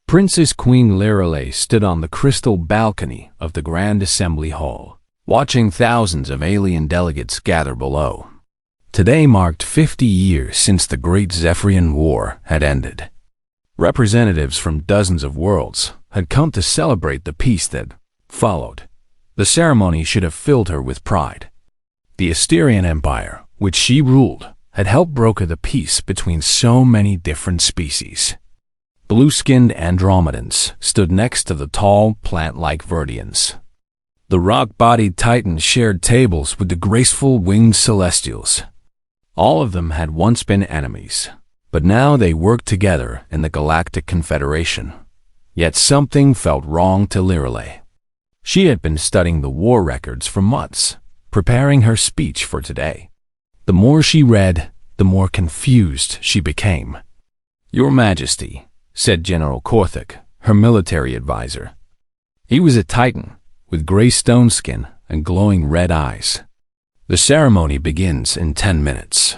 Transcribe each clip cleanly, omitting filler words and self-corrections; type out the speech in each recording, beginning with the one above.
Princess Queen Lirelei stood on the crystal balcony of the Grand Assembly Hall, watching thousands of alien delegates gather below. Today marked 50 years since the Great Zephyrian War had ended. Representatives from dozens of worlds had come to celebrate the peace that followed. The ceremony should have filled her with pride. The Asterian Empire, which she ruled, had helped broker the peace between so many different species. Blue-skinned Andromedans stood next to the tall, plant-like Verdians. The rock-bodied Titans shared tables with the graceful winged Celestials. All of them had once been enemies, but now they worked together in the Galactic Confederation. Yet something felt wrong to Lirelei. She had been studying the war records for months, preparing her speech for today. The more she read, the more confused she became. "Your Majesty," said General Korthik, her military advisor. He was a Titan, with gray stone skin and glowing red eyes. "The ceremony begins in 10 minutes.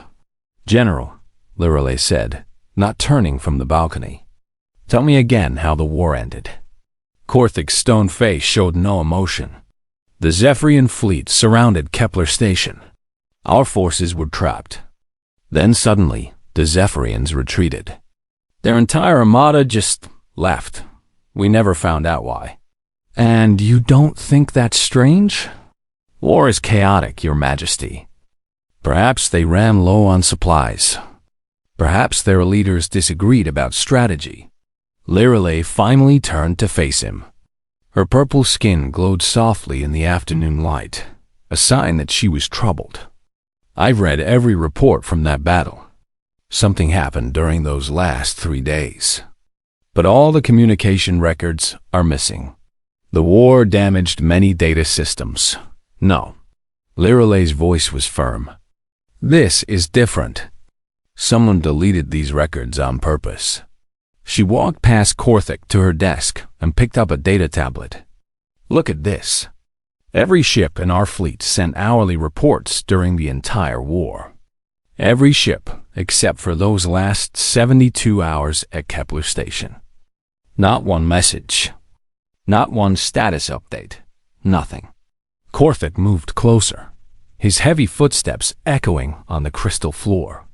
"General," Lirelei said, not turning from the balcony, "tell me again how the war ended." Korthik's stone face showed no emotion. "The Zephyrian fleet surrounded Kepler Station. Our forces were trapped. Then suddenly, the Zephyrians retreated. Their entire armada just left. We never found out why." "And you don't think that's strange?" "War is chaotic, Your Majesty. Perhaps they ran low on supplies. Perhaps their leaders disagreed about strategy." Lirelei finally turned to face him. Her purple skin glowed softly in the afternoon light, a sign that she was troubled. "I've read every report from that battle. Something happened during those last 3 days. But all the communication records are missing. The war damaged many data systems." "No." Lirelei's voice was firm. "This is different. Someone deleted these records on purpose." She walked past Korthik to her desk and picked up a data tablet. "Look at this. Every ship in our fleet sent hourly reports during the entire war. Every ship except for those last 72 hours at Kepler Station. Not one message. Not one status update. Nothing." Korthik moved closer, his heavy footsteps echoing on the crystal floor.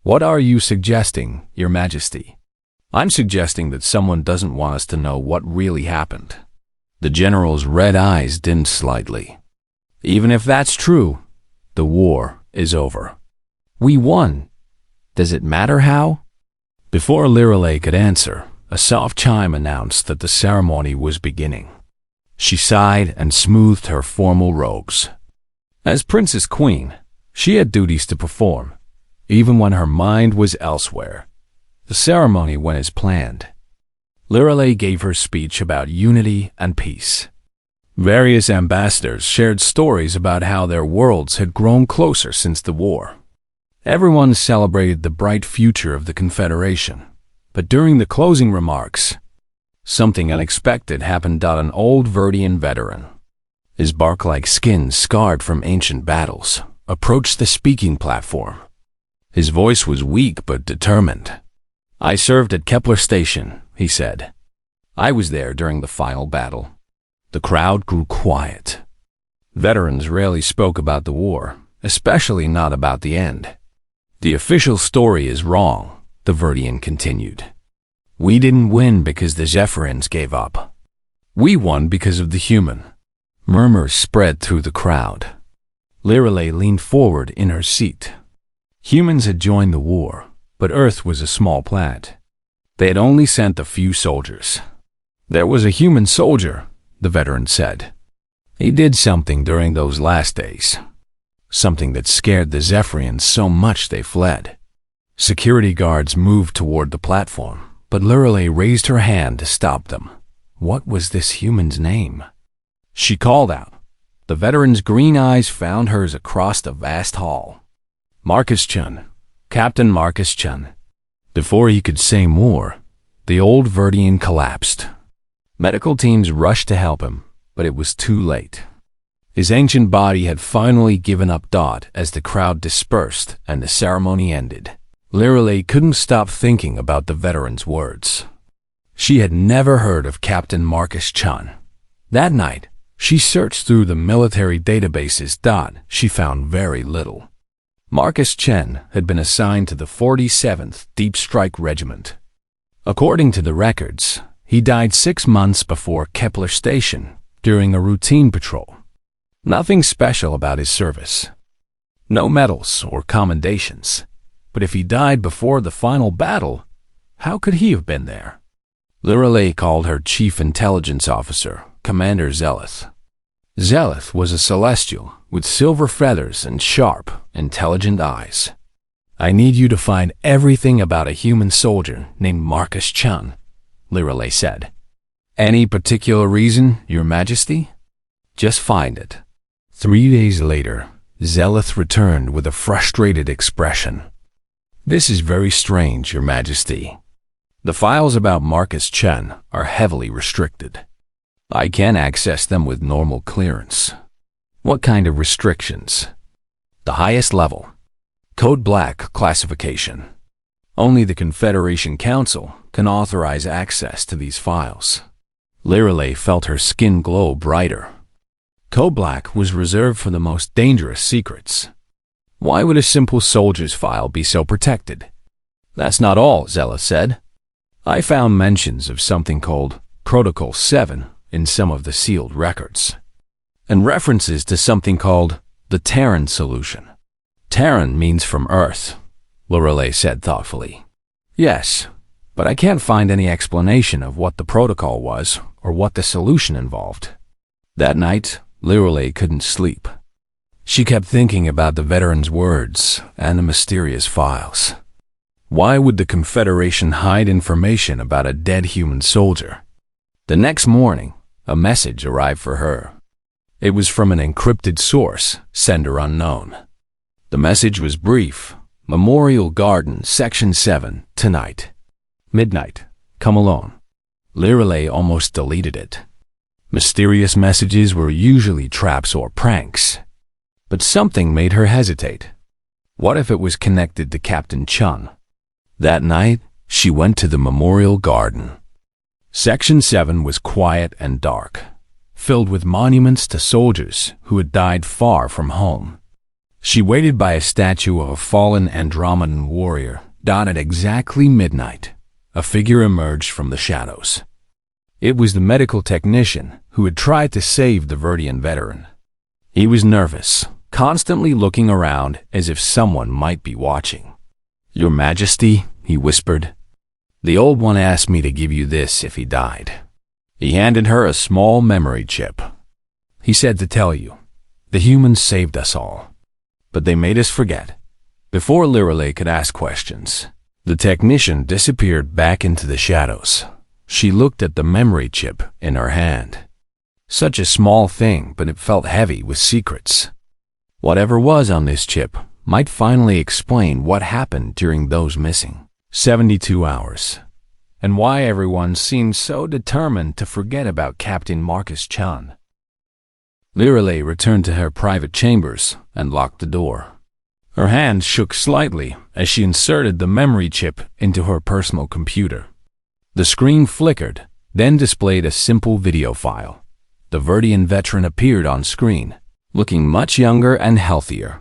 "What are you suggesting, Your Majesty?" "I'm suggesting that someone doesn't want us to know what really happened." The general's red eyes dimmed slightly. "Even if that's true, the war is over. We won. Does it matter how?" Before Lirelei could answer, a soft chime announced that the ceremony was beginning. She sighed and smoothed her formal robes. As Princess Queen, she had duties to perform, even when her mind was elsewhere. The ceremony went as planned. Lirelei gave her speech about unity and peace. Various ambassadors shared stories about how their worlds had grown closer since the war. Everyone celebrated the bright future of the Confederation, but during the closing remarks, something unexpected happened. An old Verdian veteran, his bark-like skin scarred from ancient battles, approached the speaking platform. His voice was weak but determined. "I served at Kepler Station," he said. "I was there during the final battle." The crowd grew quiet. Veterans rarely spoke about the war, especially not about the end. "The official story is wrong," the Verdian continued. "We didn't win because the Zephyrians gave up. We won because of the human." Murmurs spread through the crowd. Lirelei leaned forward in her seat. Humans had joined the war, but Earth was a small planet. They had only sent a few soldiers. "There was a human soldier," the veteran said. "He did something during those last days. Something that scared the Zephyrians so much they fled." Security guards moved toward the platform, but Lirelei raised her hand to stop them. What was this human's name? She called out. The veteran's green eyes found hers across the vast hall. "Marcus Chun. Captain Marcus Chun." Before he could say more, the old Verdian collapsed. Medical teams rushed to help him, but it was too late. His ancient body had finally given up as the crowd dispersed and the ceremony ended. Lirelei couldn't stop thinking about the veteran's words. She had never heard of Captain Marcus Chun. That night, she searched through the military databases. She found very little. Marcus Chun had been assigned to the 47th Deep Strike Regiment. According to the records, he died 6 months before Kepler Station during a routine patrol. Nothing special about his service. No medals or commendations. But if he died before the final battle, how could he have been there? Lorelei called her chief intelligence officer, Commander Zeleth. Zeleth was a celestial with silver feathers and sharp, intelligent eyes. "I need you to find everything about a human soldier named Marcus Chun," Lorelei said. "Any particular reason, Your Majesty?" "Just find it." 3 days later, Zeleth returned with a frustrated expression. "This is very strange, Your Majesty. The files about Marcus Chun are heavily restricted. I can't access them with normal clearance." "What kind of restrictions?" "The highest level. Code Black classification. Only the Confederation Council can authorize access to these files." Lorelei felt her skin glow brighter. Code Black was reserved for the most dangerous secrets. Why would a simple soldier's file be so protected? "That's not all," Zeleth said. "I found mentions of something called Protocol 7 in some of the sealed records, and references to something called the Terran solution." "Terran means from Earth," Lorelei said thoughtfully. "Yes, but I can't find any explanation of what the protocol was or what the solution involved." That night, Lorelei couldn't sleep. She kept thinking about the veteran's words and the mysterious files. Why would the Confederation hide information about a dead human soldier? The next morning, a message arrived for her. It was from an encrypted source, sender unknown. The message was brief. "Memorial Garden, Section 7, tonight. Midnight. Come alone." Lorelei almost deleted it. Mysterious messages were usually traps or pranks. But something made her hesitate. What if it was connected to Captain Chun? That night, she went to the Memorial Garden. Section 7 was quiet and dark, filled with monuments to soldiers who had died far from home. She waited by a statue of a fallen Andromedan warrior. At exactly midnight, a figure emerged from the shadows. It was the medical technician who had tried to save the Verdian veteran. He was nervous, constantly looking around as if someone might be watching. "Your Majesty," he whispered, "the Old One asked me to give you this if he died." He handed her a small memory chip. "He said to tell you, the humans saved us all, but they made us forget." Before Lorelei could ask questions, the technician disappeared back into the shadows. She looked at the memory chip in her hand. Such a small thing, but it felt heavy with secrets. Whatever was on this chip might finally explain what happened during those missing 72 hours, and why everyone seemed so determined to forget about Captain Marcus Chun. Lorelei returned to her private chambers and locked the door. Her hand shook slightly as she inserted the memory chip into her personal computer. The screen flickered, then displayed a simple video file. The Verdian veteran appeared on screen, looking much younger and healthier.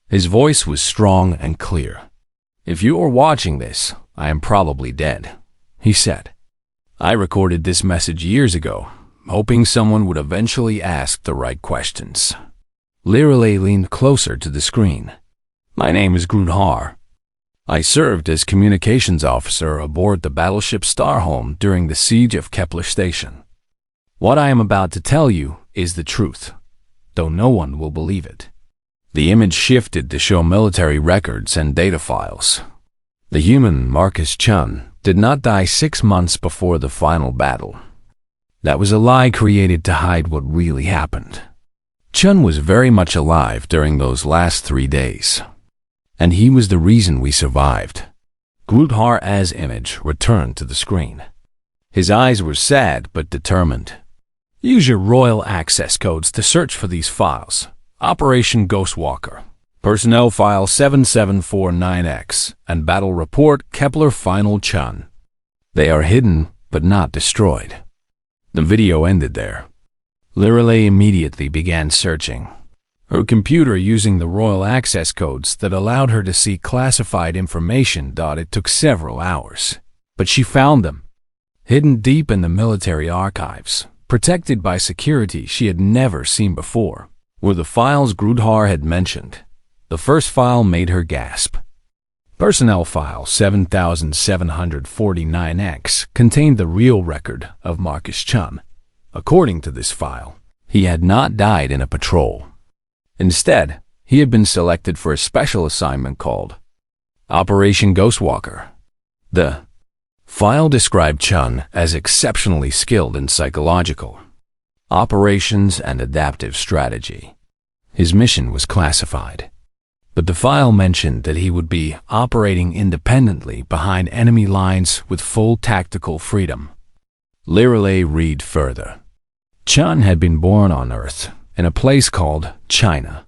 His voice was strong and clear. "If you are watching this, I am probably dead," he said. "I recorded this message years ago, hoping someone would eventually ask the right questions." Lorelei leaned closer to the screen. "My name is Grudhar. I served as communications officer aboard the battleship Starholm during the siege of Kepler Station. What I am about to tell you is the truth, though no one will believe it." The image shifted to show military records and data files. The human Marcus Chun did not die 6 months before the final battle. That was a lie created to hide what really happened. Chun was very much alive during those last 3 days, and he was the reason we survived. Grudhar's image returned to the screen. His eyes were sad but determined. "Use your royal access codes to search for these files. Operation Ghostwalker, Personnel File 7749X, and Battle Report Kepler Final Chun. They are hidden but not destroyed. The video ended there. Lirelei immediately began searching her computer using the royal access codes that allowed her to see classified information. It took several hours, but she found them, hidden deep in the military archives, protected by security she had never seen before, were the files Grudhar had mentioned. The first file made her gasp. Personnel File 7749X contained the real record of Marcus Chun. According to this file, he had not died in a patrol. Instead, he had been selected for a special assignment called Operation Ghostwalker. The file described Chun as exceptionally skilled in psychological operations and adaptive strategy. His mission was classified, but the file mentioned that he would be operating independently behind enemy lines with full tactical freedom. Lirelei read further. Chun had been born on Earth in a place called China.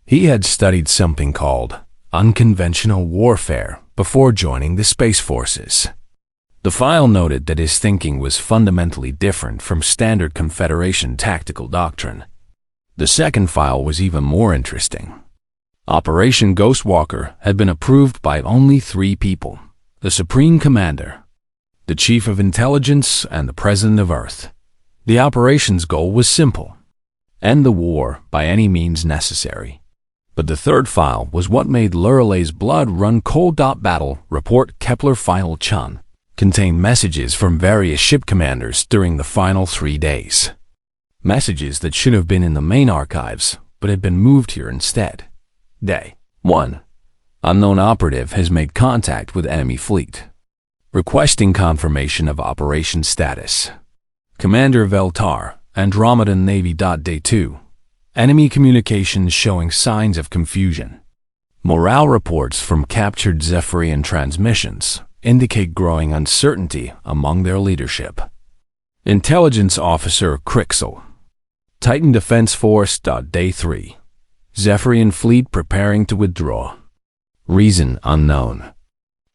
He had studied something called unconventional warfare before joining the Space Forces. The file noted that his thinking was fundamentally different from standard Confederation tactical doctrine. The second file was even more interesting. Operation Ghostwalker had been approved by only 3 people: the Supreme Commander, the Chief of Intelligence, and the President of Earth. The operation's goal was simple: end the war by any means necessary. But the third file was what made Lirelei's blood run cold. Battle Report Kepler File Chun contained messages from various ship commanders during the final 3 days. Messages that should have been in the main archives, but had been moved here instead. Day 1. Unknown operative has made contact with enemy fleet, requesting confirmation of operation status. Commander Veltar, Andromedan Navy. Day 2. Enemy communications showing signs of confusion. Morale reports from captured Zephyrian transmissions indicate growing uncertainty among their leadership. Intelligence Officer Crixel, Titan Defense Force. Day 3. Zephyrian fleet preparing to withdraw. Reason unknown.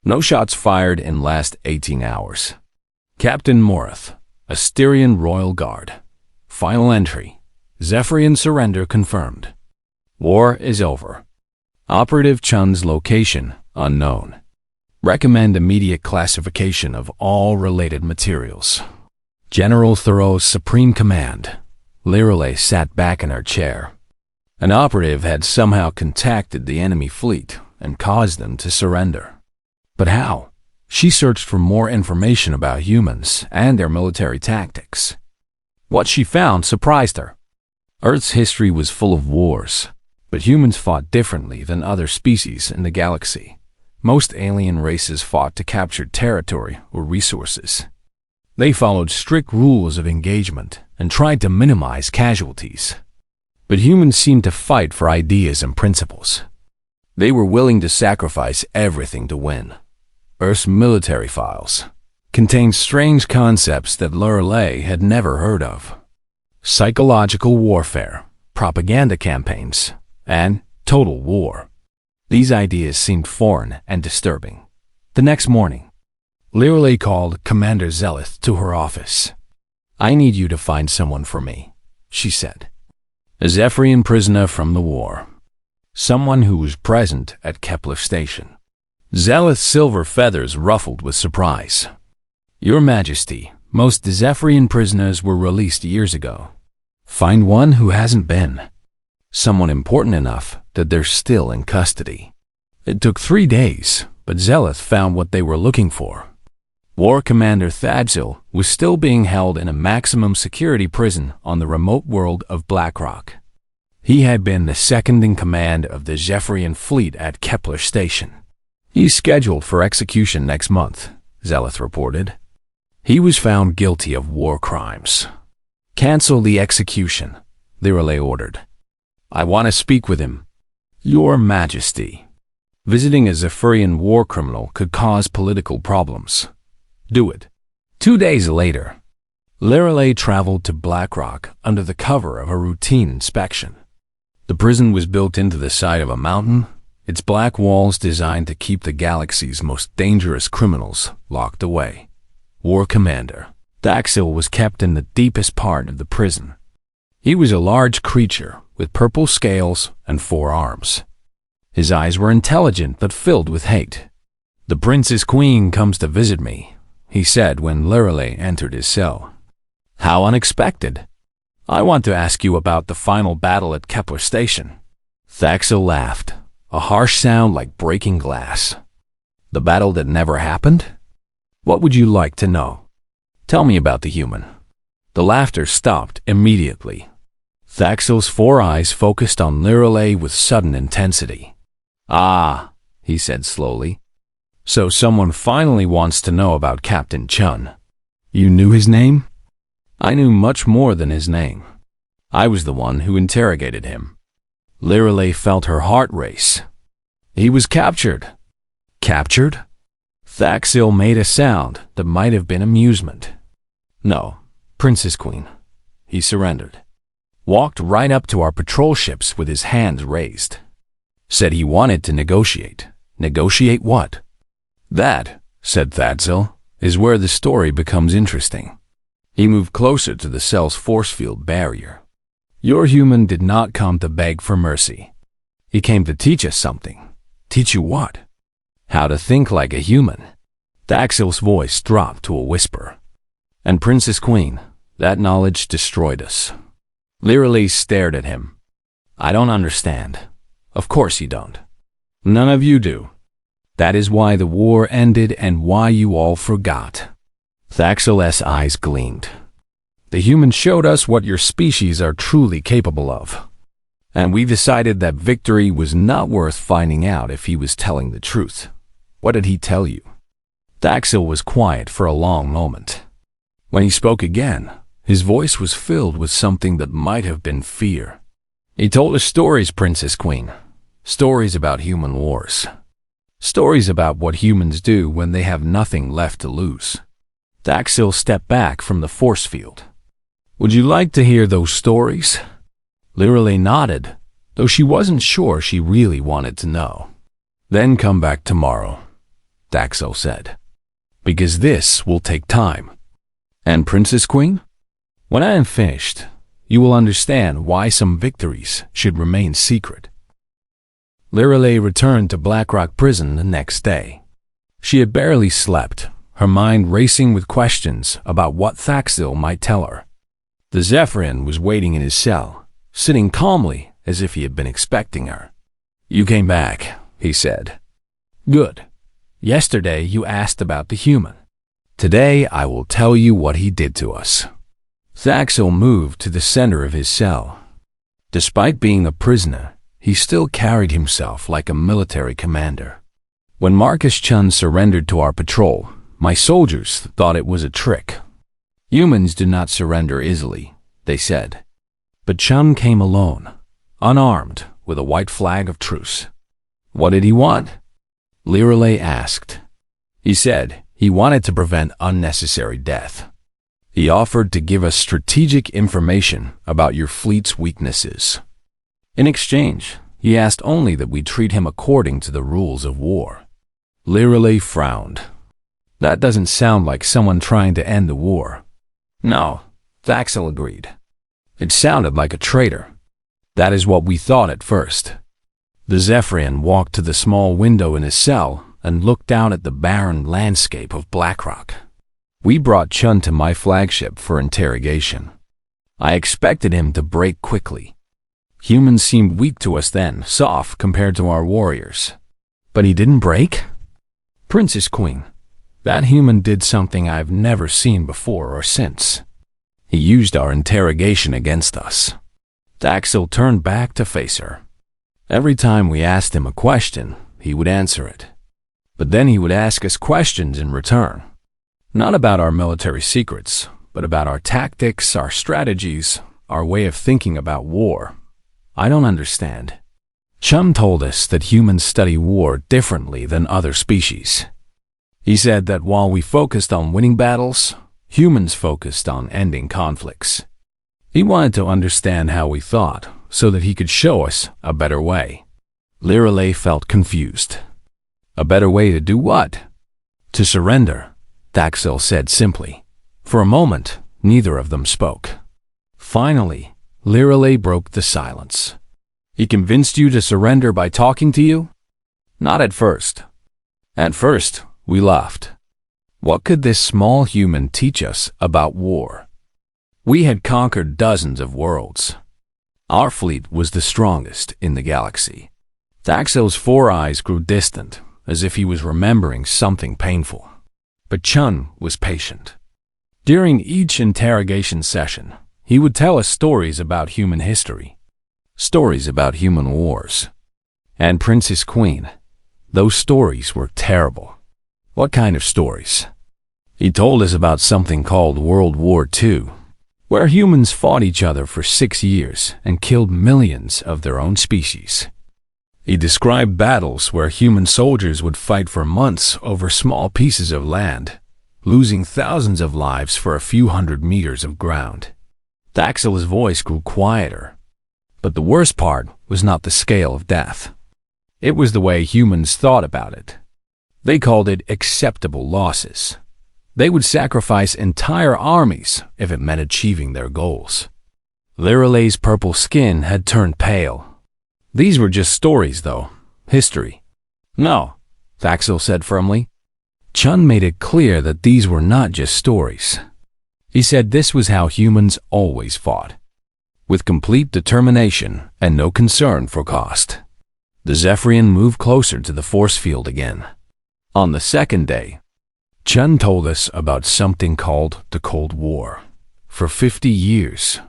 No shots fired in last 18 hours. Captain Morath, Asterian Royal Guard. Final entry: Zephyrian surrender confirmed. War is over. Operative Chun's location unknown. Recommend immediate classification of all related materials. General Thoreau's Supreme Command. Lirelei sat back in her chair. An operative had somehow contacted the enemy fleet and caused them to surrender. But how? She searched for more information about humans and their military tactics. What she found surprised her. Earth's history was full of wars, but humans fought differently than other species in the galaxy. Most alien races fought to capture territory or resources. They followed strict rules of engagement and tried to minimize casualties. But humans seemed to fight for ideas and principles. They were willing to sacrifice everything to win. Earth's military files contained strange concepts that Lirelei had never heard of. Psychological warfare, propaganda campaigns, and total war. These ideas seemed foreign and disturbing. The next morning, Lirelei called Commander Zelith to her office. "I need you to find someone for me," she said. "A Zephyrian prisoner from the war. Someone who was present at Kepler Station." Zelith's silver feathers ruffled with surprise. "Your Majesty, most Zephyrian prisoners were released years ago. Find one who hasn't been. Someone important enough that they're still in custody." It took 3 days, but Zelith found what they were looking for. War Commander Thadzil was still being held in a maximum security prison on the remote world of Blackrock. He had been the second in command of the Zephyrian fleet at Kepler Station. "He's scheduled for execution next month," Zelith reported. "He was found guilty of war crimes." "Cancel the execution," Lirelei ordered. "I want to speak with him." "Your Majesty, visiting a Zephyrian war criminal could cause political problems. Do it." 2 days later, Lirelei traveled to Blackrock under the cover of a routine inspection. The prison was built into the side of a mountain, its black walls designed to keep the galaxy's most dangerous criminals locked away. War Commander. Thaxil was kept in the deepest part of the prison. He was a large creature with purple scales and 4 arms. His eyes were intelligent but filled with hate. "The Princess Queen comes to visit me," he said when Lirelei entered his cell. "How unexpected. I want to ask you about the final battle at Kepler Station." Thaxil laughed, a harsh sound like breaking glass. "The battle that never happened? What would you like to know? Tell me about the human." The laughter stopped immediately. Thaxil's 4 eyes focused on Lirelei with sudden intensity. "Ah," he said slowly. "So someone finally wants to know about Captain Chun. You knew his name?" "I knew much more than his name. I was the one who interrogated him." Lirelei felt her heart race. "He was captured." "Captured?" Thaxil made a sound that might have been amusement. "No, Princess Queen. He surrendered. Walked right up to our patrol ships with his hands raised. Said he wanted to negotiate." "Negotiate what?" "That," said Thaxil, "is where the story becomes interesting." He moved closer to the cell's force field barrier. "Your human did not come to beg for mercy. He came to teach us something." "Teach you what?" "How to think like a human." Thaxil's voice dropped to a whisper. "And Princess Queen, that knowledge destroyed us." Lirelei stared at him. "I don't understand." "Of course you don't. None of you do. That is why the war ended and why you all forgot." Thaxil's eyes gleamed. "The humans showed us what your species are truly capable of. And we decided that victory was not worth finding out if he was telling the truth." "What did he tell you?" Thaxil was quiet for a long moment. When he spoke again, his voice was filled with something that might have been fear. "He told us stories, Princess Queen. Stories about human wars. Stories about what humans do when they have nothing left to lose." Thaxil stepped back from the force field. "Would you like to hear those stories?" Lirelei nodded, though she wasn't sure she really wanted to know. "Then come back tomorrow," Thaxil said, "because this will take time." "And Princess Queen? When I am finished, you will understand why some victories should remain secret." Lirelei returned to Blackrock Prison the next day. She had barely slept, her mind racing with questions about what Thaxil might tell her. The Zephyrin was waiting in his cell, sitting calmly as if he had been expecting her. "You came back," he said. "Good. Yesterday you asked about the human. Today I will tell you what he did to us." Thaxil moved to the center of his cell. Despite being a prisoner, he still carried himself like a military commander. "When Marcus Chun surrendered to our patrol, my soldiers thought it was a trick. Humans do not surrender easily," they said. "But Chun came alone, unarmed, with a white flag of truce." "What did he want?" Lirelei asked. "He said he wanted to prevent unnecessary death. He offered to give us strategic information about your fleet's weaknesses. In exchange, he asked only that we treat him according to the rules of war." Lirelei frowned. "That doesn't sound like someone trying to end the war." "No," Thaxil agreed. "It sounded like a traitor. That is what we thought at first." The Zephyrian walked to the small window in his cell and looked out at the barren landscape of Blackrock. "We brought Chun to my flagship for interrogation. I expected him to break quickly. Humans seemed weak to us then, soft compared to our warriors. But he didn't break?" "Princess Queen, that human did something I've never seen before or since. He used our interrogation against us." Thaxil turned back to face her. Every time we asked him a question, he would answer it. But then he would ask us questions in return. Not about our military secrets, but about our tactics, our strategies, our way of thinking about war. I don't understand. Chun told us that humans study war differently than other species. He said that while we focused on winning battles, humans focused on ending conflicts. He wanted to understand how we thought so that he could show us a better way. Lirelei felt confused. A better way to do what? To surrender. Thaxel said simply. For a moment, neither of them spoke. Finally, Lirelei broke the silence. He convinced you to surrender by talking to you? Not at first. At first, we laughed. What could this small human teach us about war? We had conquered dozens of worlds. Our fleet was the strongest in the galaxy. Thaxel's 4 eyes grew distant, as if he was remembering something painful. But Chun was patient. During each interrogation session, he would tell us stories about human history, stories about human wars, and Princess Queen. Those stories were terrible. What kind of stories? He told us about something called World War II, where humans fought each other for 6 years and killed millions of their own species. He described battles where human soldiers would fight for months over small pieces of land, losing thousands of lives for a few hundred meters of ground. Thaxel's voice grew quieter. But the worst part was not the scale of death. It was the way humans thought about it. They called it acceptable losses. They would sacrifice entire armies if it meant achieving their goals. Lirelei's purple skin had turned pale. These were just stories, though. History. No, Thaxel said firmly. Chun made it clear that these were not just stories. He said this was how humans always fought, with complete determination and no concern for cost. The Zephyrian moved closer to the force field again. On the second day, Chun told us about something called the Cold War. For 50 years,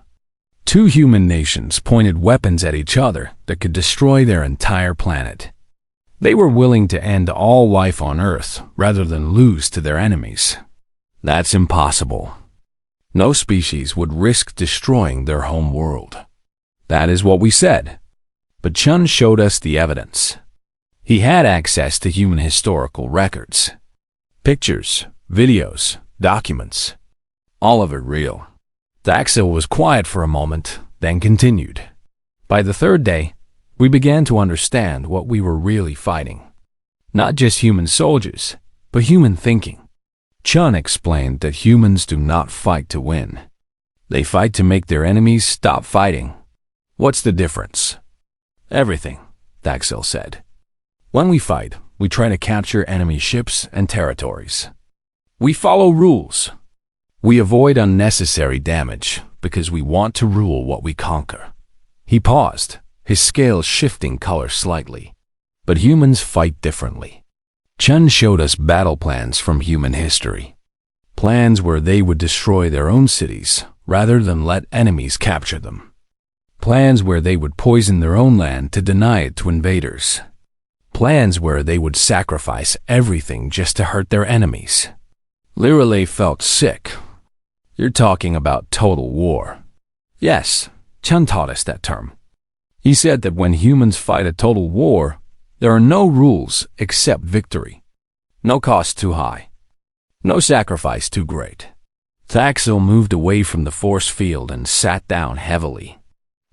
2 human nations pointed weapons at each other that could destroy their entire planet. They were willing to end all life on Earth rather than lose to their enemies. That's impossible. No species would risk destroying their home world. That is what we said. But Chun showed us the evidence. He had access to human historical records. Pictures, videos, documents. All of it real. Thaxel was quiet for a moment, then continued. By the 3rd day, we began to understand what we were really fighting. Not just human soldiers, but human thinking. Chun explained that humans do not fight to win. They fight to make their enemies stop fighting. What's the difference? Everything, Thaxel said. When we fight, we try to capture enemy ships and territories. We follow rules. We avoid unnecessary damage because we want to rule what we conquer. He paused, his scales shifting color slightly. But humans fight differently. Chun showed us battle plans from human history. Plans where they would destroy their own cities rather than let enemies capture them. Plans where they would poison their own land to deny it to invaders. Plans where they would sacrifice everything just to hurt their enemies. Lirelei felt sick. You're talking about total war. Yes, Chun taught us that term. He said that when humans fight a total war, there are no rules except victory. No cost too high. No sacrifice too great. Thaxel moved away from the force field and sat down heavily.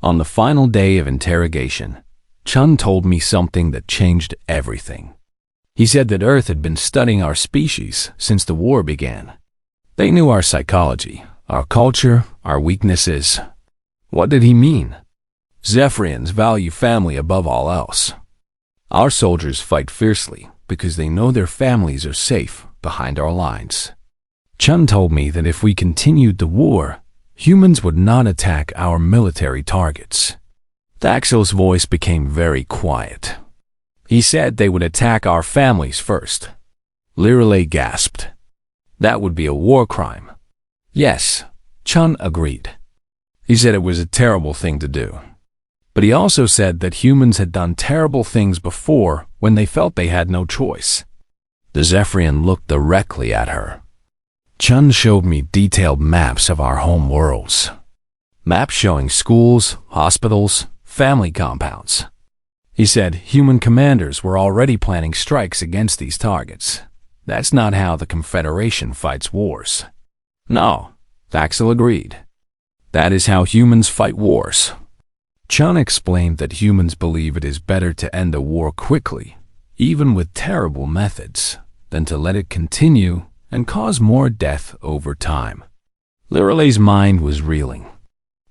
On the final day of interrogation, Chun told me something that changed everything. He said that Earth had been studying our species since the war began. They knew our psychology, our culture, our weaknesses. What did he mean? Zephyrians value family above all else. Our soldiers fight fiercely because they know their families are safe behind our lines. Chun told me that if we continued the war, humans would not attack our military targets. Thaxel's voice became very quiet. He said they would attack our families first. Lirelei gasped. That would be a war crime. Yes, Chun agreed. He said it was a terrible thing to do. But he also said that humans had done terrible things before when they felt they had no choice. The Zephyrian looked directly at her. Chun showed me detailed maps of our home worlds. Maps showing schools, hospitals, family compounds. He said human commanders were already planning strikes against these targets. That's not how the Confederation fights wars. No, Thaxel agreed. That is how humans fight wars. Chun explained that humans believe it is better to end a war quickly, even with terrible methods, than to let it continue and cause more death over time. Liralay's mind was reeling.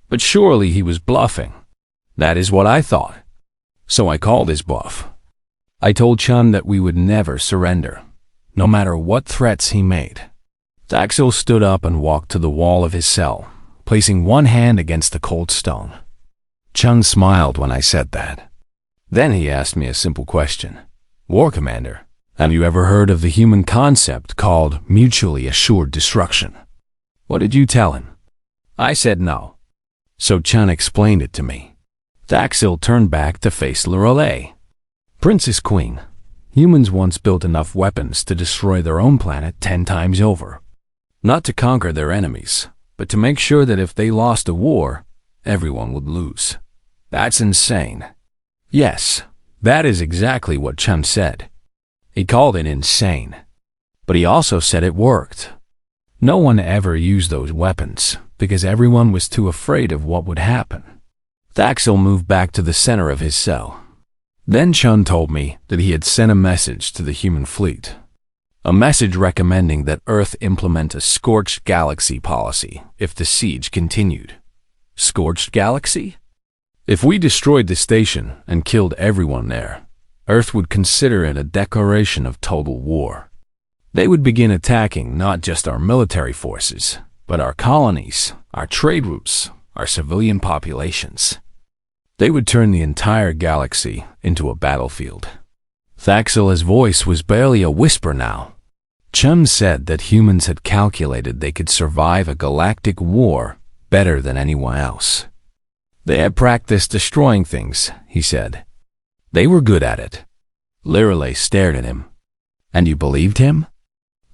But surely he was bluffing. That is what I thought. So I called his bluff. I told Chun that we would never surrender, no matter what threats he made. Thaxil stood up and walked to the wall of his cell, placing one hand against the cold stone. Chun smiled when I said that. Then he asked me a simple question. War Commander, have you ever heard of the human concept called mutually assured destruction? What did you tell him? I said no. So Chun explained it to me. Thaxil turned back to face Liralay. Princess Queen, humans once built enough weapons to destroy their own planet 10 times over. Not to conquer their enemies, but to make sure that if they lost a war, everyone would lose. That's insane. Yes, that is exactly what Chun said. He called it insane. But he also said it worked. No one ever used those weapons because everyone was too afraid of what would happen. Thaxil moved back to the center of his cell. Then Chun told me that he had sent a message to the human fleet. A message recommending that Earth implement a scorched galaxy policy if the siege continued. Scorched galaxy? If we destroyed the station and killed everyone there, Earth would consider it a declaration of total war. They would begin attacking not just our military forces, but our colonies, our trade routes, our civilian populations. They would turn the entire galaxy into a battlefield. Thaxil's voice was barely a whisper now. Chun said that humans had calculated they could survive a galactic war better than anyone else. They had practiced destroying things, he said. They were good at it. Liralay stared at him. And you believed him?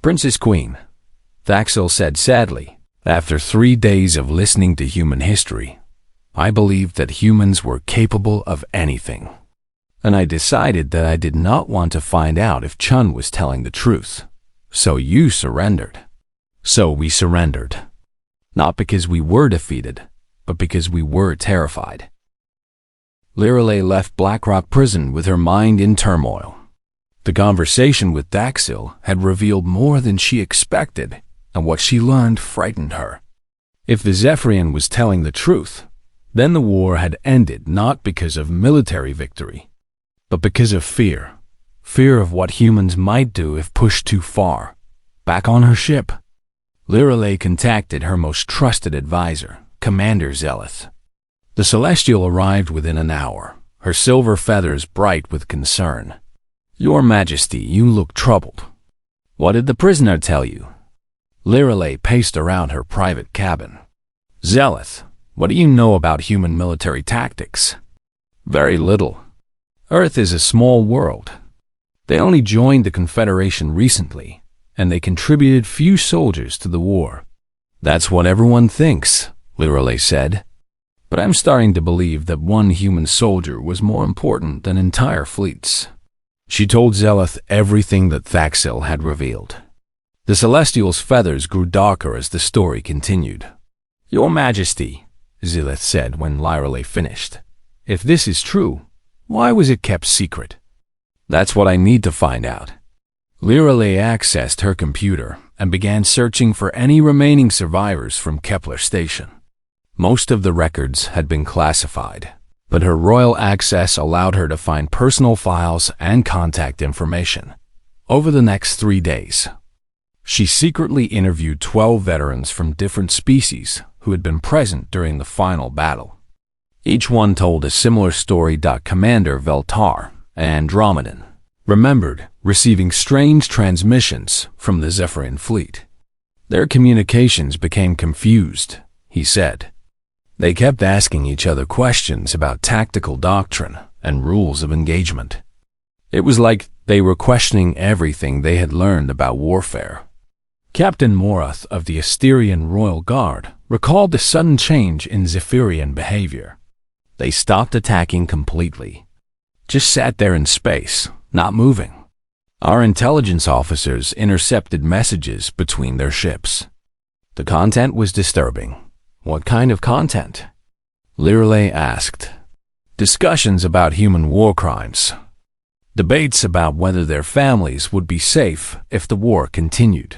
Princess Queen, Thaxil said sadly, after 3 days of listening to human history, I believed that humans were capable of anything. And I decided that I did not want to find out if Chun was telling the truth. So you surrendered. So we surrendered. Not because we were defeated, but because we were terrified. Liralay left Blackrock Prison with her mind in turmoil. The conversation with Thaxil had revealed more than she expected, and what she learned frightened her. If the Zephyrian was telling the truth, then the war had ended not because of military victory, but because of fear. Fear of what humans might do if pushed too far. Back on her ship, Liralay contacted her most trusted advisor, Commander Zeleth. The Celestial arrived within an hour, her silver feathers bright with concern. Your Majesty, you look troubled. What did the prisoner tell you? Liralay paced around her private cabin. Zeleth, what do you know about human military tactics? Very little. Earth is a small world. They only joined the Confederation recently, and they contributed few soldiers to the war. That's what everyone thinks, Liralay said. But I'm starting to believe that one human soldier was more important than entire fleets. She told Zeleth everything that Thaxil had revealed. The Celestial's feathers grew darker as the story continued. Your Majesty, Zeleth said when Liralay finished, if this is true, why was it kept secret? That's what I need to find out. Liralay accessed her computer and began searching for any remaining survivors from Kepler Station. Most of the records had been classified, but her royal access allowed her to find personal files and contact information. Over the next 3 days, she secretly interviewed 12 veterans from different species who had been present during the final battle. Each one told a similar story. Commander Veltar, an Andromedan, remembered receiving strange transmissions from the Zephyrian fleet. Their communications became confused, he said. They kept asking each other questions about tactical doctrine and rules of engagement. It was like they were questioning everything they had learned about warfare. Captain Morath of the Asterian Royal Guard recalled the sudden change in Zephyrian behavior. They stopped attacking completely. Just sat there in space, not moving. Our intelligence officers intercepted messages between their ships. The content was disturbing. What kind of content? Liralay asked. Discussions about human war crimes. Debates about whether their families would be safe if the war continued.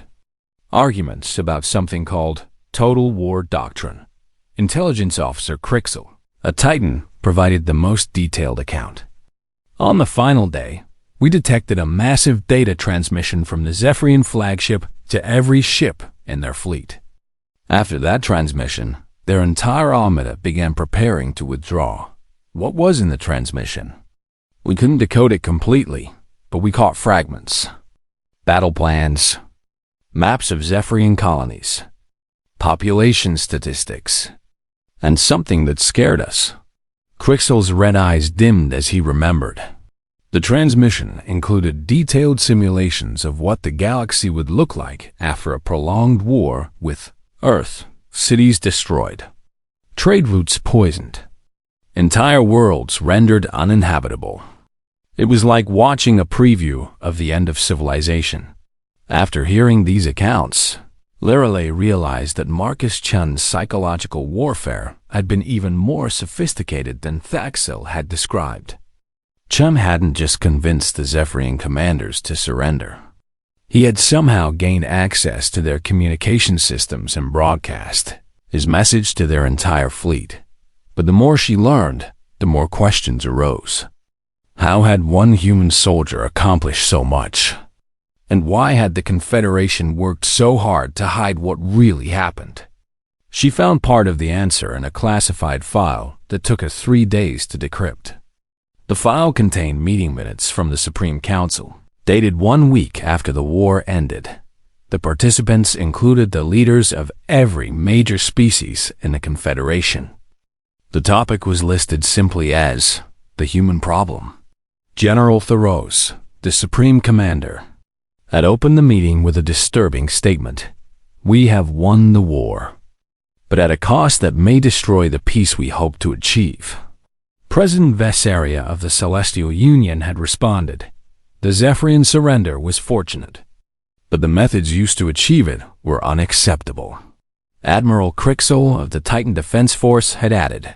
Arguments about something called Total War Doctrine. Intelligence Officer Crixel, a Titan, provided the most detailed account. On the final day, we detected a massive data transmission from the Zephyrian flagship to every ship in their fleet. After that transmission, their entire armada began preparing to withdraw. What was in the transmission? We couldn't decode it completely, but we caught fragments. Battle plans, maps of Zephyrian colonies, population statistics, and something that scared us. Crixel's red eyes dimmed as he remembered. The transmission included detailed simulations of what the galaxy would look like after a prolonged war with Earth, cities destroyed, trade routes poisoned, entire worlds rendered uninhabitable. It was like watching a preview of the end of civilization. After hearing these accounts, Lorelei realized that Marcus Chun's psychological warfare had been even more sophisticated than Thaxel had described. Chun hadn't just convinced the Zephyrian commanders to surrender. He had somehow gained access to their communication systems and broadcast his message to their entire fleet. But the more she learned, the more questions arose. How had one human soldier accomplished so much? And why had the Confederation worked so hard to hide what really happened? She found part of the answer in a classified file that took her 3 days to decrypt. The file contained meeting minutes from the Supreme Council, dated 1 week after the war ended. The participants included the leaders of every major species in the Confederation. The topic was listed simply as the human problem. General Thoros, the Supreme Commander, had opened the meeting with a disturbing statement. We have won the war, but at a cost that may destroy the peace we hope to achieve. President Vesseria of the Celestial Union had responded. The Zephyrian surrender was fortunate, but the methods used to achieve it were unacceptable. Admiral Crixel of the Titan Defense Force had added,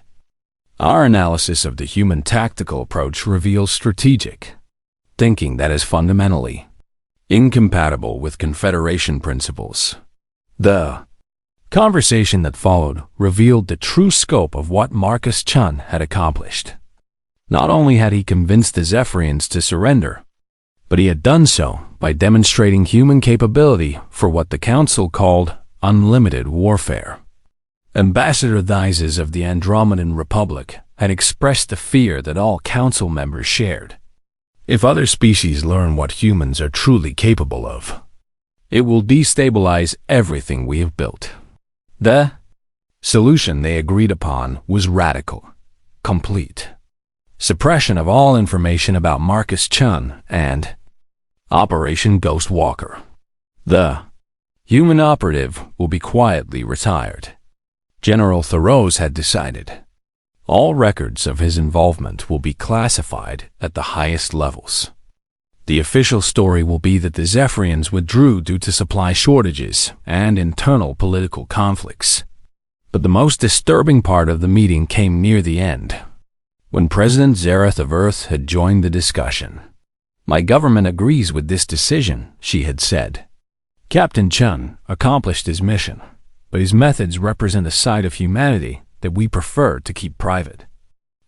our analysis of the human tactical approach reveals strategic thinking that is fundamentally incompatible with Confederation principles. The conversation that followed revealed the true scope of what Marcus Chun had accomplished. Not only had he convinced the Zephyrians to surrender, but he had done so by demonstrating human capability for what the Council called unlimited warfare. Ambassador Theises of the Andromedan Republic had expressed the fear that all Council members shared. If other species learn what humans are truly capable of, it will destabilize everything we have built. The solution they agreed upon was radical, complete suppression of all information about Marcus Chun and Operation Ghost Walker. The human operative will be quietly retired. General Thoros had decided. All records of his involvement will be classified at the highest levels. The official story will be that the Zephyrians withdrew due to supply shortages and internal political conflicts. But the most disturbing part of the meeting came near the end, when President Zareth of Earth had joined the discussion. My government agrees with this decision, she had said. Captain Chun accomplished his mission, but his methods represent a side of humanity that we prefer to keep private.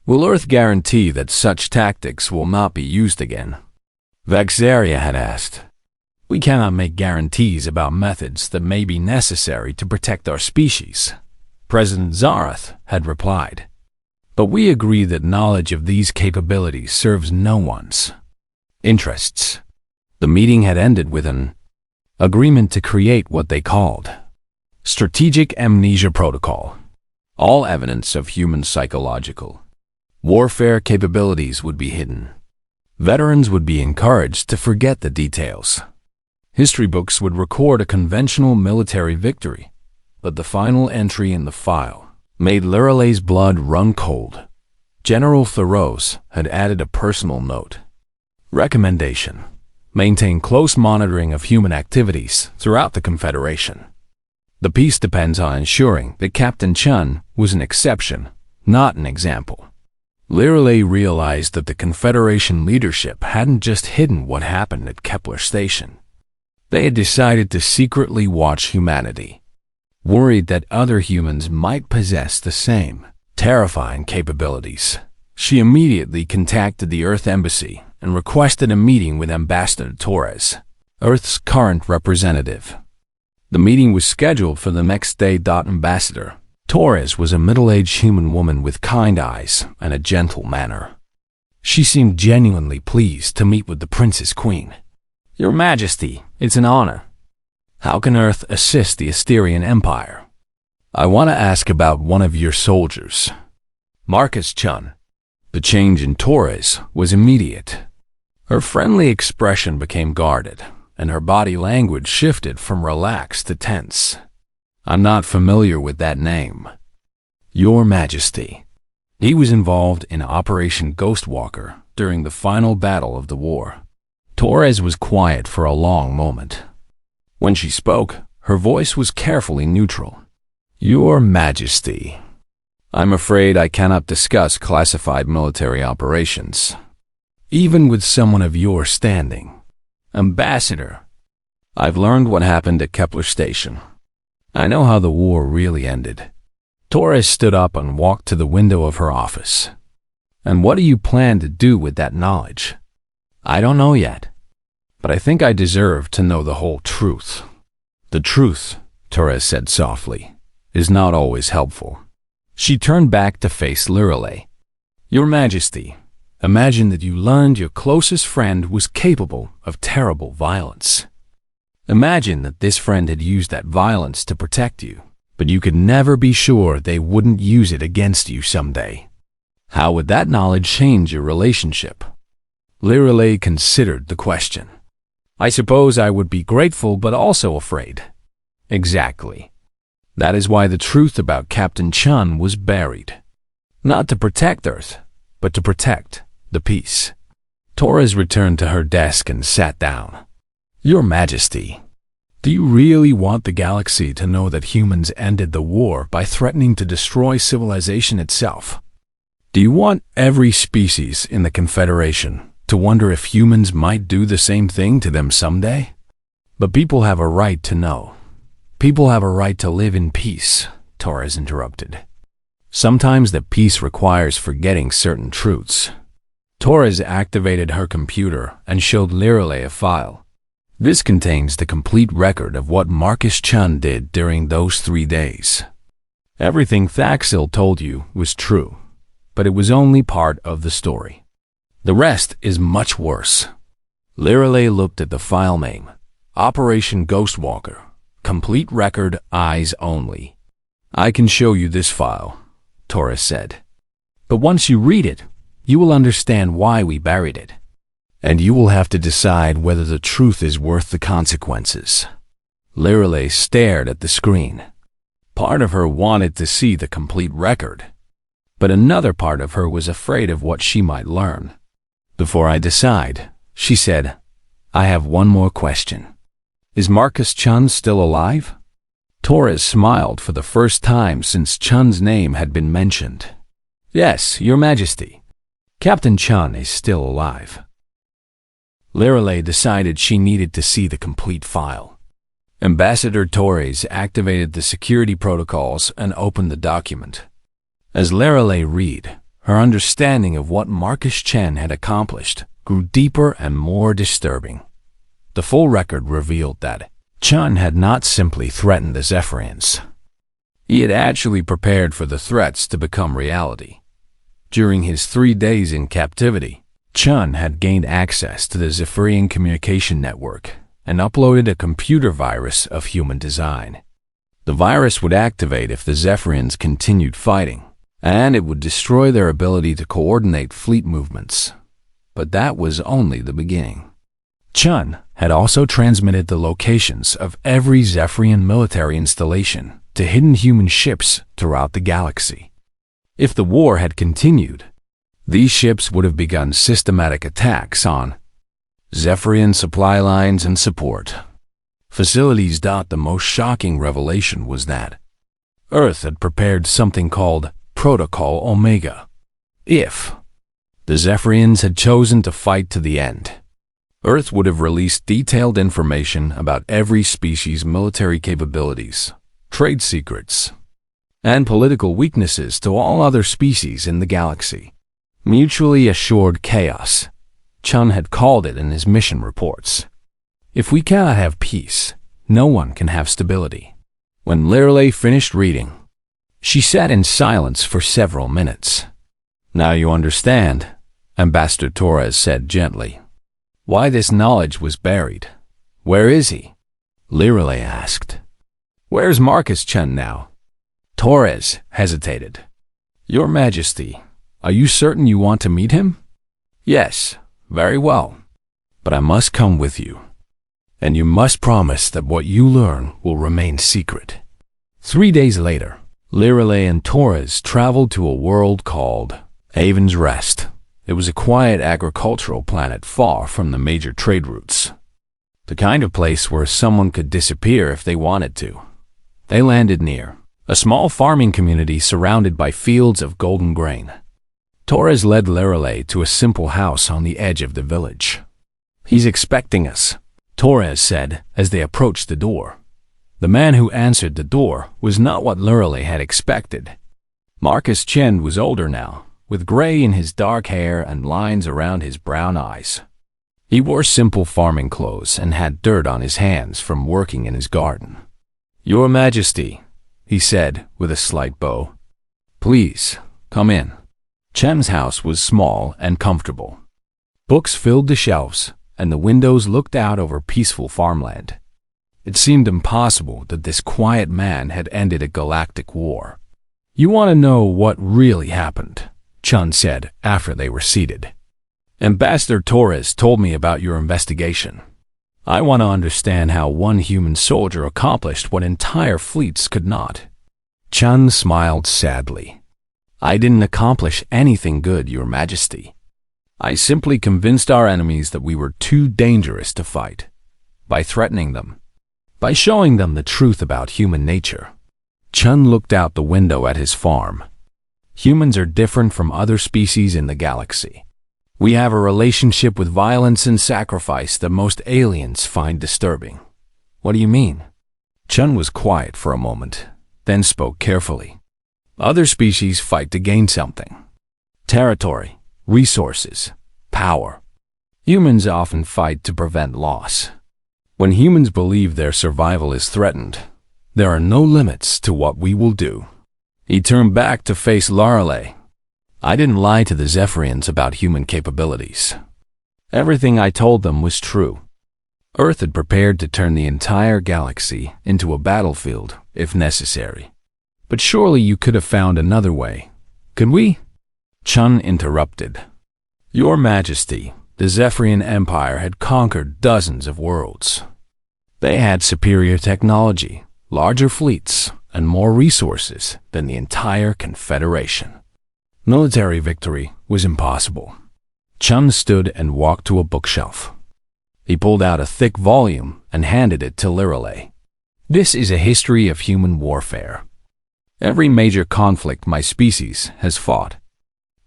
Will Earth guarantee that such tactics will not be used again? Vexaria had asked. We cannot make guarantees about methods that may be necessary to protect our species, President Zareth had replied. But we agree that knowledge of these capabilities serves no one's interests. The meeting had ended with an agreement to create what they called Strategic Amnesia Protocol. All evidence of human psychological warfare capabilities would be hidden. Veterans would be encouraged to forget the details. History books would record a conventional military victory, but the final entry in the file made Lorelei's blood run cold. General Thoros had added a personal note. Recommendation: maintain close monitoring of human activities throughout the Confederation. The peace depends on ensuring that Captain Chun was an exception, not an example. Lorelei realized that the Confederation leadership hadn't just hidden what happened at Kepler Station. They had decided to secretly watch humanity, worried that other humans might possess the same terrifying capabilities. She immediately contacted the Earth Embassy and requested a meeting with Ambassador Torres, Earth's current representative. The meeting was scheduled for the next day. Ambassador Torres was a middle-aged human woman with kind eyes and a gentle manner. She seemed genuinely pleased to meet with the Princess Queen. "Your Majesty, it's an honor. How can Earth assist the Asterian Empire?" "I want to ask about one of your soldiers, Marcus Chun." The change in Torres was immediate. Her friendly expression became guarded, and her body language shifted from relaxed to tense. "I'm not familiar with that name." "Your Majesty. He was involved in Operation Ghostwalker during the final battle of the war." Torres was quiet for a long moment. When she spoke, her voice was carefully neutral. "Your Majesty, I'm afraid I cannot discuss classified military operations, even with someone of your standing." "Ambassador, I've learned what happened at Kepler Station. I know how the war really ended." Torres stood up and walked to the window of her office. "And what do you plan to do with that knowledge?" "I don't know yet, but I think I deserve to know the whole truth." "The truth," Torres said softly, "is not always helpful." She turned back to face Lirelei. "Your Majesty, imagine that you learned your closest friend was capable of terrible violence. Imagine that this friend had used that violence to protect you, but you could never be sure they wouldn't use it against you someday. How would that knowledge change your relationship?" Lirelei considered the question. "I suppose I would be grateful but also afraid." "Exactly. That is why the truth about Captain Chun was buried. Not to protect Earth, but to protect the peace." Torres returned to her desk and sat down. "Your Majesty, do you really want the galaxy to know that humans ended the war by threatening to destroy civilization itself? Do you want every species in the Confederation to wonder if humans might do the same thing to them someday?" "But people have a right to know. People have a right to live in peace," Torres interrupted. "Sometimes the peace requires forgetting certain truths." Torres activated her computer and showed Lirelei a file. "This contains the complete record of what Marcus Chun did during those 3 days. Everything Thaxil told you was true, but it was only part of the story. The rest is much worse." Lirelei looked at the file name, Operation Ghostwalker. Complete record, eyes only. "I can show you this file," Torres said. "But once you read it, you will understand why we buried it. And you will have to decide whether the truth is worth the consequences." Lirelei stared at the screen. Part of her wanted to see the complete record, but another part of her was afraid of what she might learn. "Before I decide," she said, "I have one more question. Is Marcus Chun still alive?" Torres smiled for the first time since Chun's name had been mentioned. "Yes, Your Majesty. Captain Chun is still alive." Lirelei decided she needed to see the complete file. Ambassador Torres activated the security protocols and opened the document. As Lirelei read, her understanding of what Marcus Chun had accomplished grew deeper and more disturbing. The full record revealed that Chun had not simply threatened the Zephyrians. He had actually prepared for the threats to become reality. During his 3 days in captivity, Chun had gained access to the Zephyrian communication network and uploaded a computer virus of human design. The virus would activate if the Zephyrians continued fighting, and it would destroy their ability to coordinate fleet movements. But that was only the beginning. Chun had also transmitted the locations of every Zephyrian military installation to hidden human ships throughout the galaxy. If the war had continued, these ships would have begun systematic attacks on Zephyrian supply lines and support facilities. The most shocking revelation was that Earth had prepared something called Protocol Omega. If the Zephyrians had chosen to fight to the end, Earth would have released detailed information about every species' military capabilities, trade secrets, and political weaknesses to all other species in the galaxy. Mutually assured chaos, Chun had called it in his mission reports. If we cannot have peace, no one can have stability. When Lirelei finished reading, she sat in silence for several minutes. Now you understand, Ambassador Torres said gently, why this knowledge was buried. Where is he? Lirelei asked. Where's Marcus Chun now? Torres hesitated. Your Majesty, are you certain you want to meet him? Yes, very well. But I must come with you. And you must promise that what you learn will remain secret. 3 days later, Lirelei and Torres traveled to a world called Haven's Rest. It was a quiet agricultural planet far from the major trade routes. The kind of place where someone could disappear if they wanted to. They landed near a small farming community surrounded by fields of golden grain. Torres led Lirelei to a simple house on the edge of the village. He's expecting us, Torres said as they approached the door. The man who answered the door was not what Lirelei had expected. Marcus Chun was older now, with gray in his dark hair and lines around his brown eyes. He wore simple farming clothes and had dirt on his hands from working in his garden. Your Majesty, he said with a slight bow. Please, come in. Chun's house was small and comfortable. Books filled the shelves, and the windows looked out over peaceful farmland. It seemed impossible that this quiet man had ended a galactic war. You want to know what really happened, Chun said after they were seated. Ambassador Torres told me about your investigation. I want to understand how one human soldier accomplished what entire fleets could not. Chun smiled sadly. I didn't accomplish anything good, Your Majesty. I simply convinced our enemies that we were too dangerous to fight, by threatening them, by showing them the truth about human nature. Chun looked out the window at his farm. Humans are different from other species in the galaxy. We have a relationship with violence and sacrifice that most aliens find disturbing. What do you mean? Chun was quiet for a moment, then spoke carefully. Other species fight to gain something. Territory, resources, power. Humans often fight to prevent loss. When humans believe their survival is threatened, there are no limits to what we will do. He turned back to face Lirelei. I didn't lie to the Zephyrians about human capabilities. Everything I told them was true. Earth had prepared to turn the entire galaxy into a battlefield, if necessary. But surely you could have found another way. Could we? Chun interrupted. Your Majesty, the Zephyrian Empire had conquered dozens of worlds. They had superior technology, larger fleets, and more resources than the entire Confederation. Military victory was impossible. Chun stood and walked to a bookshelf. He pulled out a thick volume and handed it to Lirelei. This is a history of human warfare. Every major conflict my species has fought.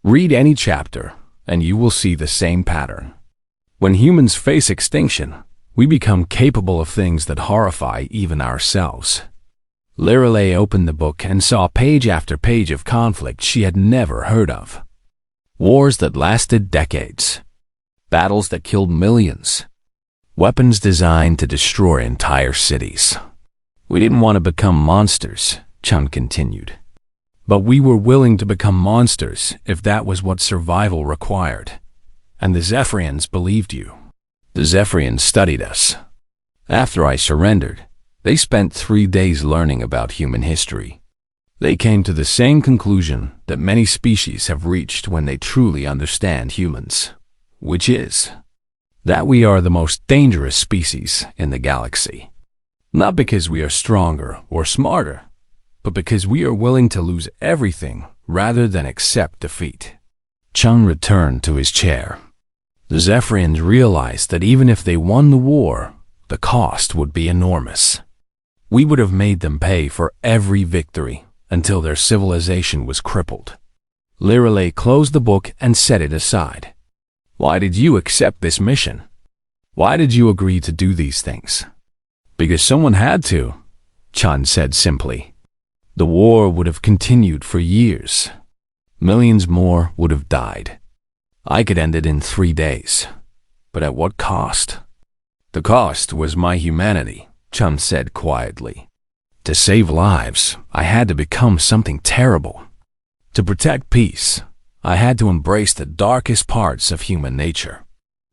Read any chapter, and you will see the same pattern. When humans face extinction, we become capable of things that horrify even ourselves. Lirelei opened the book and saw page after page of conflict she had never heard of. Wars that lasted decades. Battles that killed millions. Weapons designed to destroy entire cities. We didn't want to become monsters, Chun continued. But we were willing to become monsters if that was what survival required. And the Zephyrians believed you. The Zephyrians studied us. After I surrendered, they spent 3 days learning about human history. They came to the same conclusion that many species have reached when they truly understand humans, which is that we are the most dangerous species in the galaxy. Not because we are stronger or smarter, but because we are willing to lose everything rather than accept defeat. Chun returned to his chair. The Zephyrians realized that even if they won the war, the cost would be enormous. We would have made them pay for every victory until their civilization was crippled. Lirelei closed the book and set it aside. Why did you accept this mission? Why did you agree to do these things? Because someone had to, Chun said simply. The war would have continued for years. Millions more would have died. I could end it in 3 days. But at what cost? The cost was my humanity, Chun said quietly. To save lives, I had to become something terrible. To protect peace, I had to embrace the darkest parts of human nature.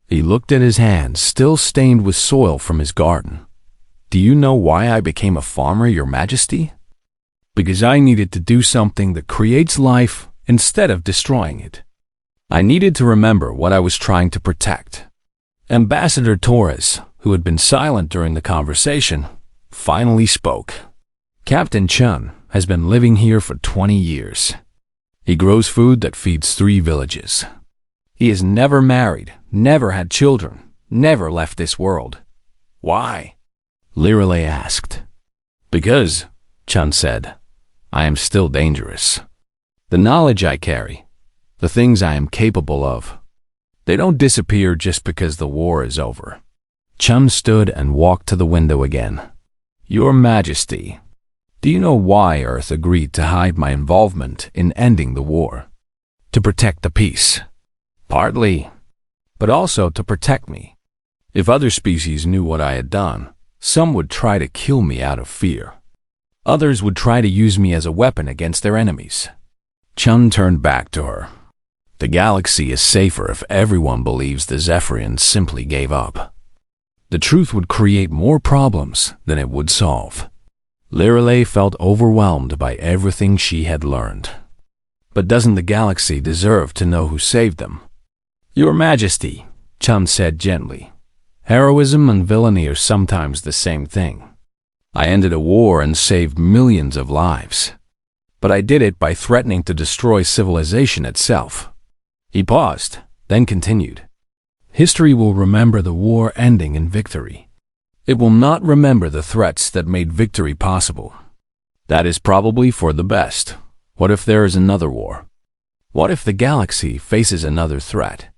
He looked at his hands, still stained with soil from his garden. Do you know why I became a farmer, Your Majesty? Because I needed to do something that creates life instead of destroying it. I needed to remember what I was trying to protect. Ambassador Torres, who had been silent during the conversation, finally spoke. Captain Chun has been living here for 20 years. He grows food that feeds 3 villages. He has never married, never had children, never left this world. Why? Lirale asked. Because, Chun said, I am still dangerous. The knowledge I carry, the things I am capable of, they don't disappear just because the war is over. Chun stood and walked to the window again. Your Majesty, do you know why Earth agreed to hide my involvement in ending the war? To protect the peace. Partly, but also to protect me. If other species knew what I had done, some would try to kill me out of fear. Others would try to use me as a weapon against their enemies. Chun turned back to her. The galaxy is safer if everyone believes the Zephyrians simply gave up. The truth would create more problems than it would solve. Lirale felt overwhelmed by everything she had learned. But doesn't the galaxy deserve to know who saved them? Your Majesty, Chun said gently, heroism and villainy are sometimes the same thing. I ended a war and saved millions of lives. But I did it by threatening to destroy civilization itself. He paused, then continued. History will remember the war ending in victory. It will not remember the threats that made victory possible. That is probably for the best. What if there is another war? What if the galaxy faces another threat?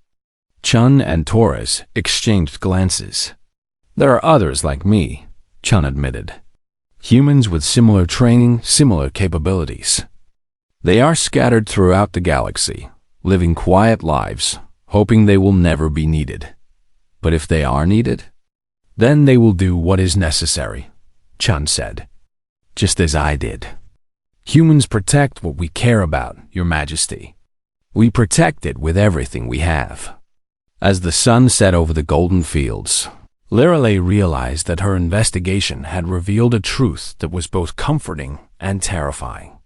Chun and Torres exchanged glances. There are others like me, Chun admitted. Humans with similar training, similar capabilities. They are scattered throughout the galaxy, living quiet lives, hoping they will never be needed. But if they are needed, then they will do what is necessary, Chun said. Just as I did. Humans protect what we care about, Your Majesty. We protect it with everything we have. As the sun set over the golden fields, Lirale realized that her investigation had revealed a truth that was both comforting and terrifying.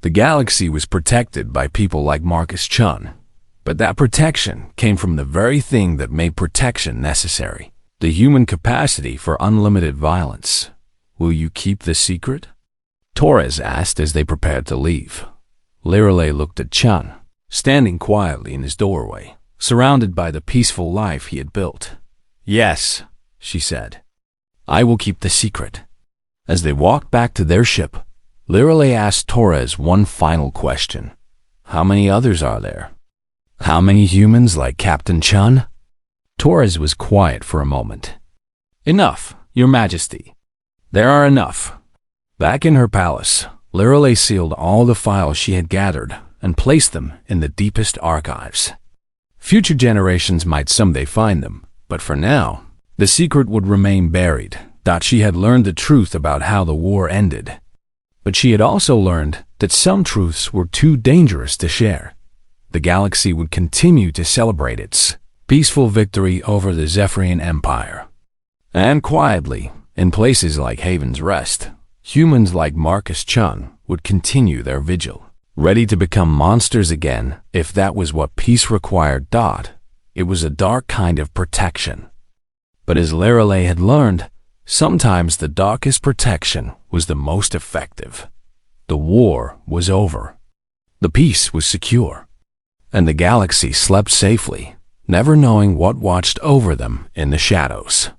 The galaxy was protected by people like Marcus Chun, but that protection came from the very thing that made protection necessary, the human capacity for unlimited violence. Will you keep the secret? Torres asked as they prepared to leave. Lirale looked at Chun, standing quietly in his doorway, surrounded by the peaceful life he had built. Yes, she said. I will keep the secret. As they walked back to their ship, Lirale asked Torres one final question. How many others are there? How many humans like Captain Chun? Torres was quiet for a moment. Enough, Your Majesty. There are enough. Back in her palace, Lirale sealed all the files she had gathered and placed them in the deepest archives. Future generations might someday find them, but for now, the secret would remain buried. She had learned the truth about how the war ended. But she had also learned that some truths were too dangerous to share. The galaxy would continue to celebrate its peaceful victory over the Zephyrian Empire. And quietly, in places like Haven's Rest, humans like Marcus Chun would continue their vigil, ready to become monsters again if that was what peace required. It was a dark kind of protection. But as Lirale had learned, sometimes the darkest protection was the most effective. The war was over. The peace was secure. And the galaxy slept safely, never knowing what watched over them in the shadows.